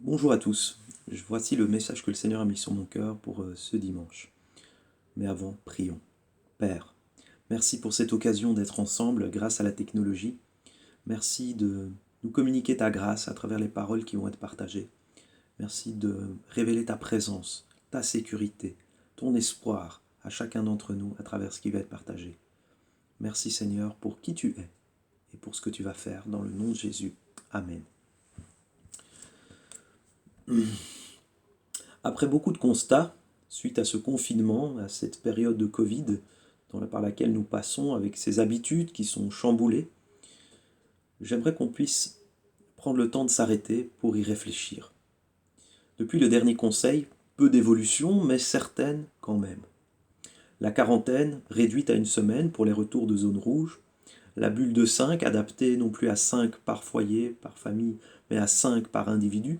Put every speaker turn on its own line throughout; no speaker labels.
Bonjour à tous, voici le message que le Seigneur a mis sur mon cœur pour ce dimanche. Mais avant, prions. Père, merci pour cette occasion d'être ensemble grâce à la technologie. Merci de nous communiquer ta grâce à travers les paroles qui vont être partagées. Merci de révéler ta présence, ta sécurité, ton espoir à chacun d'entre nous à travers ce qui va être partagé. Merci Seigneur pour qui tu es et pour ce que tu vas faire dans le nom de Jésus. Amen. Après beaucoup de constats, suite à ce confinement, à cette période de Covid par laquelle nous passons avec ces habitudes qui sont chamboulées, j'aimerais qu'on puisse prendre le temps de s'arrêter pour y réfléchir. Depuis le dernier conseil, peu d'évolution, mais certaines quand même. La quarantaine réduite à une semaine pour les retours de zone rouge, la bulle de 5 adaptée non plus à 5 par foyer, par famille, mais à 5 par individu.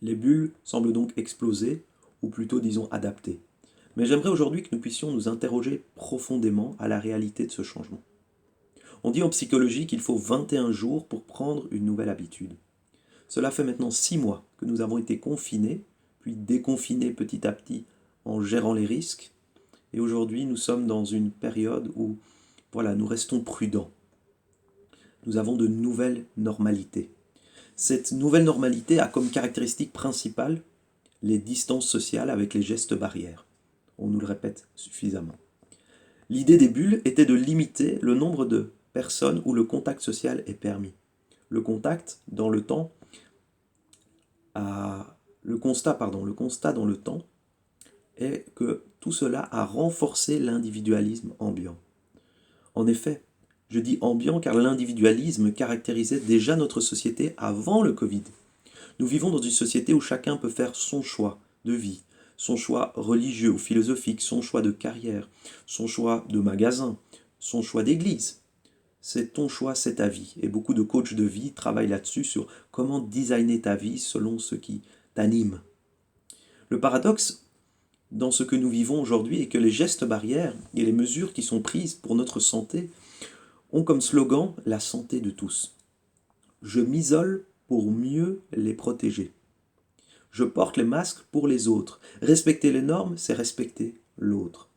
Les bulles semblent donc exploser, ou plutôt disons adaptées. Mais j'aimerais aujourd'hui que nous puissions nous interroger profondément à la réalité de ce changement. On dit en psychologie qu'il faut 21 jours pour prendre une nouvelle habitude. Cela fait maintenant 6 mois que nous avons été confinés, puis déconfinés petit à petit en gérant les risques. Et aujourd'hui, nous sommes dans une période où nous restons prudents. Nous avons de nouvelles normalités. Cette nouvelle normalité a comme caractéristique principale les distances sociales avec les gestes barrières. On nous le répète suffisamment. L'idée des bulles était de limiter le nombre de personnes où le contact social est permis. Le contact dans le temps le constat dans le temps est que tout cela a renforcé l'individualisme ambiant. En effet, je dis ambiant car l'individualisme caractérisait déjà notre société avant le Covid. Nous vivons dans une société où chacun peut faire son choix de vie, son choix religieux ou philosophique, son choix de carrière, son choix de magasin, son choix d'église. C'est ton choix, c'est ta vie. Et beaucoup de coachs de vie travaillent là-dessus sur comment designer ta vie selon ce qui t'anime. Le paradoxe dans ce que nous vivons aujourd'hui est que les gestes barrières et les mesures qui sont prises pour notre santé ont comme slogan la santé de tous. Je m'isole pour mieux les protéger. Je porte les masques pour les autres. Respecter les normes, c'est respecter l'autre.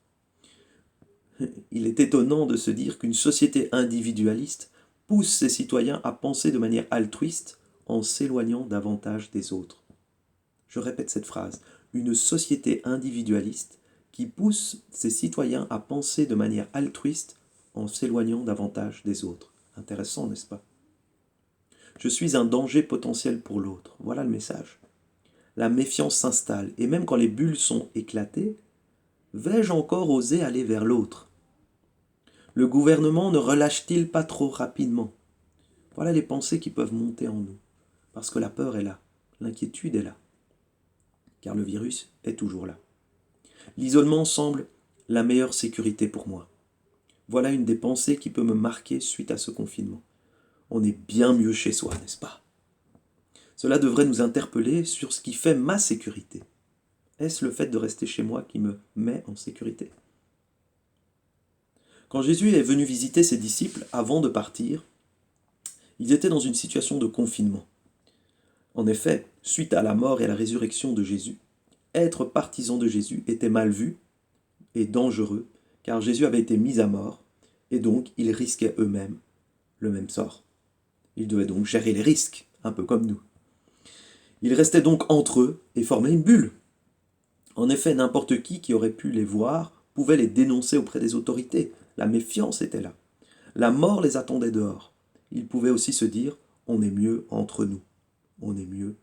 Il est étonnant de se dire qu'une société individualiste pousse ses citoyens à penser de manière altruiste en s'éloignant davantage des autres. Je répète cette phrase. Une société individualiste qui pousse ses citoyens à penser de manière altruiste en s'éloignant davantage des autres. Intéressant, n'est-ce pas? Je suis un danger potentiel pour l'autre. Voilà le message. La méfiance s'installe, et même quand les bulles sont éclatées, vais-je encore oser aller vers l'autre? Le gouvernement ne relâche-t-il pas trop rapidement? Voilà les pensées qui peuvent monter en nous, parce que la peur est là, l'inquiétude est là, car le virus est toujours là. L'isolement semble la meilleure sécurité pour moi. Voilà une des pensées qui peut me marquer suite à ce confinement. On est bien mieux chez soi, n'est-ce pas? Cela devrait nous interpeller sur ce qui fait ma sécurité. Est-ce le fait de rester chez moi qui me met en sécurité? Quand Jésus est venu visiter ses disciples avant de partir, ils étaient dans une situation de confinement. En effet, suite à la mort et à la résurrection de Jésus, être partisan de Jésus était mal vu et dangereux, car Jésus avait été mis à mort, et donc ils risquaient eux-mêmes le même sort. Ils devaient donc gérer les risques, un peu comme nous. Ils restaient donc entre eux et formaient une bulle. En effet, n'importe qui aurait pu les voir pouvait les dénoncer auprès des autorités. La méfiance était là. La mort les attendait dehors. Ils pouvaient aussi se dire, on est mieux entre nous. On est mieux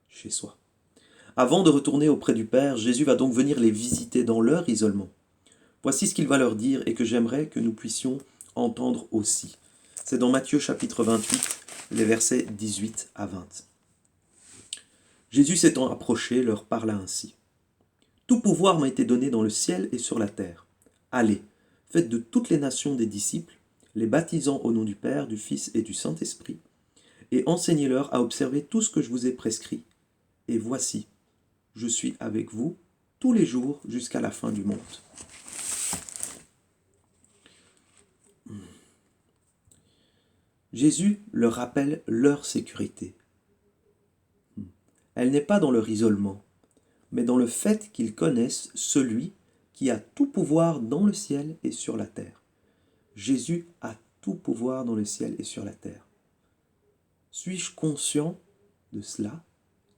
chez soi. Avant de retourner auprès du Père, Jésus va donc venir les visiter dans leur isolement. Voici ce qu'il va leur dire et que j'aimerais que nous puissions entendre aussi. C'est dans Matthieu chapitre 28, les versets 18 à 20. Jésus s'étant approché, leur parla ainsi. Tout pouvoir m'a été donné dans le ciel et sur la terre. Allez, faites de toutes les nations des disciples, les baptisant au nom du Père, du Fils et du Saint-Esprit, et enseignez-leur à observer tout ce que je vous ai prescrit. Et voici, je suis avec vous tous les jours jusqu'à la fin du monde. Jésus leur rappelle leur sécurité. Elle n'est pas dans leur isolement, mais dans le fait qu'ils connaissent celui qui a tout pouvoir dans le ciel et sur la terre. Jésus a tout pouvoir dans le ciel et sur la terre. Suis-je conscient de cela?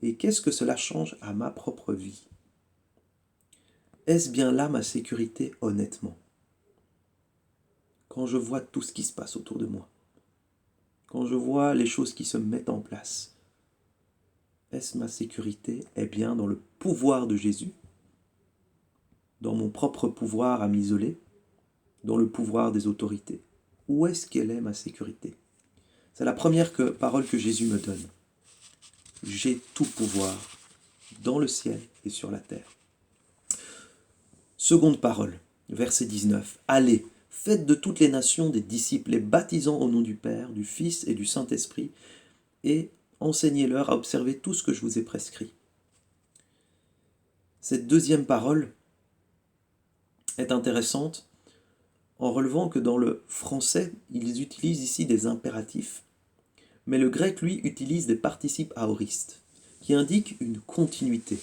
Et qu'est-ce que cela change à ma propre vie? Est-ce bien là ma sécurité honnêtement? Quand je vois tout ce qui se passe autour de moi, quand je vois les choses qui se mettent en place, est-ce ma sécurité est bien dans le pouvoir de Jésus, dans mon propre pouvoir à m'isoler, dans le pouvoir des autorités? Où est-ce qu'elle est ma sécurité? C'est la première parole que Jésus me donne. J'ai tout pouvoir dans le ciel et sur la terre. Seconde parole, verset 19. Allez, faites de toutes les nations des disciples, les baptisant au nom du Père, du Fils et du Saint-Esprit, et enseignez-leur à observer tout ce que je vous ai prescrit. Cette deuxième parole est intéressante en relevant que dans le français, ils utilisent ici des impératifs, mais le grec, lui, utilise des participes aoristes, qui indiquent une continuité.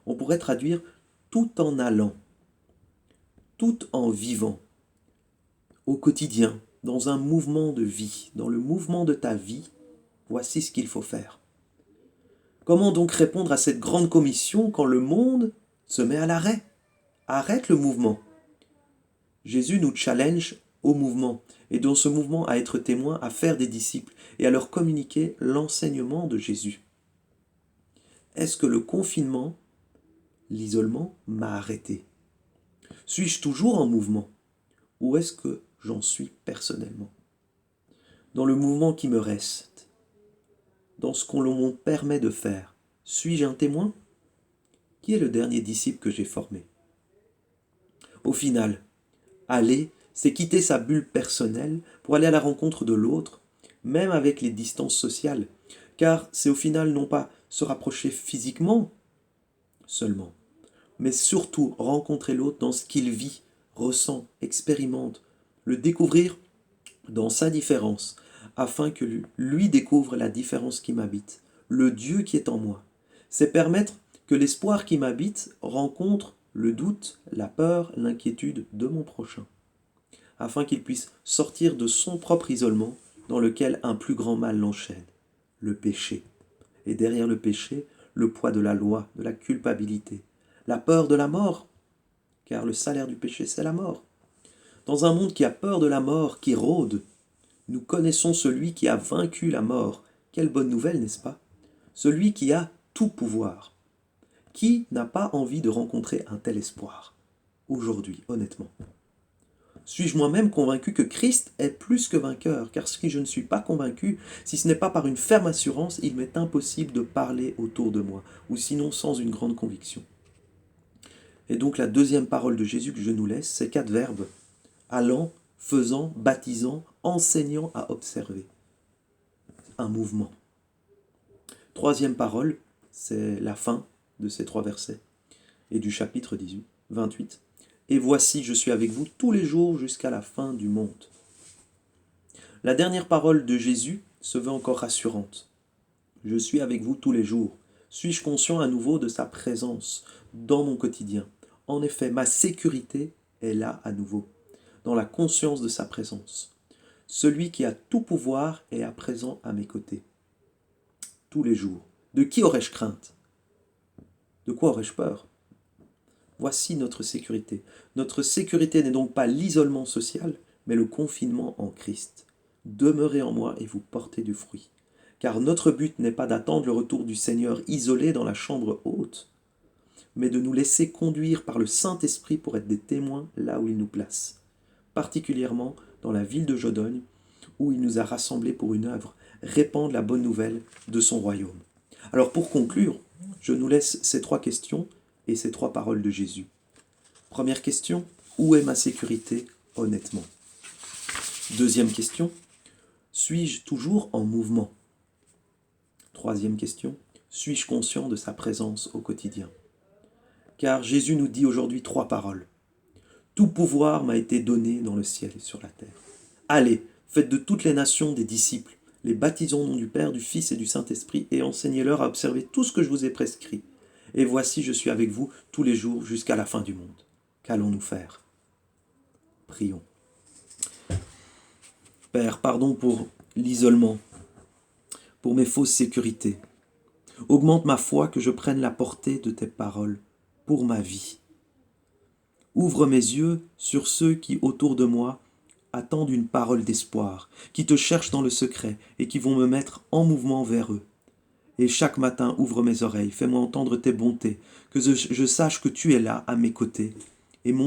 On pourrait traduire tout en allant, tout en vivant, au quotidien, dans un mouvement de vie, dans le mouvement de ta vie, voici ce qu'il faut faire. Comment donc répondre à cette grande commission quand le monde se met à l'arrêt? Arrête le mouvement. Jésus nous challenge au mouvement, et dans ce mouvement à être témoin, à faire des disciples et à leur communiquer l'enseignement de Jésus. Est-ce que le confinement, l'isolement, m'a arrêté? Suis-je toujours en mouvement? Ou est-ce que j'en suis personnellement? Dans le mouvement qui me reste, dans ce qu'on me permet de faire, suis-je un témoin? Qui est le dernier disciple que j'ai formé? Au final, aller, c'est quitter sa bulle personnelle pour aller à la rencontre de l'autre, même avec les distances sociales, car c'est au final non pas se rapprocher physiquement seulement, mais surtout rencontrer l'autre dans ce qu'il vit, ressent, expérimente, le découvrir dans sa différence, afin que lui découvre la différence qui m'habite, le Dieu qui est en moi. C'est permettre que l'espoir qui m'habite rencontre le doute, la peur, l'inquiétude de mon prochain, afin qu'il puisse sortir de son propre isolement dans lequel un plus grand mal l'enchaîne, le péché. Et derrière le péché, le poids de la loi, de la culpabilité, la peur de la mort, car le salaire du péché, c'est la mort. Dans un monde qui a peur de la mort, qui rôde, nous connaissons celui qui a vaincu la mort. Quelle bonne nouvelle, n'est-ce pas? Celui qui a tout pouvoir. Qui n'a pas envie de rencontrer un tel espoir aujourd'hui, honnêtement? Suis-je moi-même convaincu que Christ est plus que vainqueur? Car si je ne suis pas convaincu, si ce n'est pas par une ferme assurance, il m'est impossible de parler autour de moi, ou sinon sans une grande conviction. Et donc la deuxième parole de Jésus que je nous laisse, c'est 4 verbes. Allant, faisant, baptisant, enseignant à observer. Un mouvement. Troisième parole, c'est la fin de ces 3 versets et du chapitre 28. Et voici, je suis avec vous tous les jours jusqu'à la fin du monde. La dernière parole de Jésus se veut encore rassurante. Je suis avec vous tous les jours. Suis-je conscient à nouveau de sa présence dans mon quotidien? En effet, ma sécurité est là à nouveau, dans la conscience de sa présence. Celui qui a tout pouvoir est à présent à mes côtés, tous les jours. De qui aurais-je crainte? De quoi aurais-je peur? Voici notre sécurité. Notre sécurité n'est donc pas l'isolement social, mais le confinement en Christ. Demeurez en moi et vous portez du fruit. Car notre but n'est pas d'attendre le retour du Seigneur isolé dans la chambre haute, mais de nous laisser conduire par le Saint-Esprit pour être des témoins là où il nous place, particulièrement dans la ville de Jodogne, où il nous a rassemblés pour une œuvre, répandre la bonne nouvelle de son royaume. Alors pour conclure, je nous laisse ces 3 questions et ces 3 paroles de Jésus. Première question, où est ma sécurité honnêtement? Deuxième question, suis-je toujours en mouvement? Troisième question, suis-je conscient de sa présence au quotidien? Car Jésus nous dit aujourd'hui 3 paroles. Tout pouvoir m'a été donné dans le ciel et sur la terre. Allez, faites de toutes les nations des disciples, les baptisons au nom du Père, du Fils et du Saint-Esprit, et enseignez-leur à observer tout ce que je vous ai prescrit. Et voici, je suis avec vous tous les jours jusqu'à la fin du monde. Qu'allons-nous faire? Prions. Père, pardon pour l'isolement, pour mes fausses sécurités. Augmente ma foi, que je prenne la portée de tes paroles pour ma vie. Ouvre mes yeux sur ceux qui, autour de moi, attendent une parole d'espoir, qui te cherchent dans le secret et qui vont me mettre en mouvement vers eux. Et chaque matin, ouvre mes oreilles, fais-moi entendre tes bontés, que je sache que tu es là, à mes côtés, et mon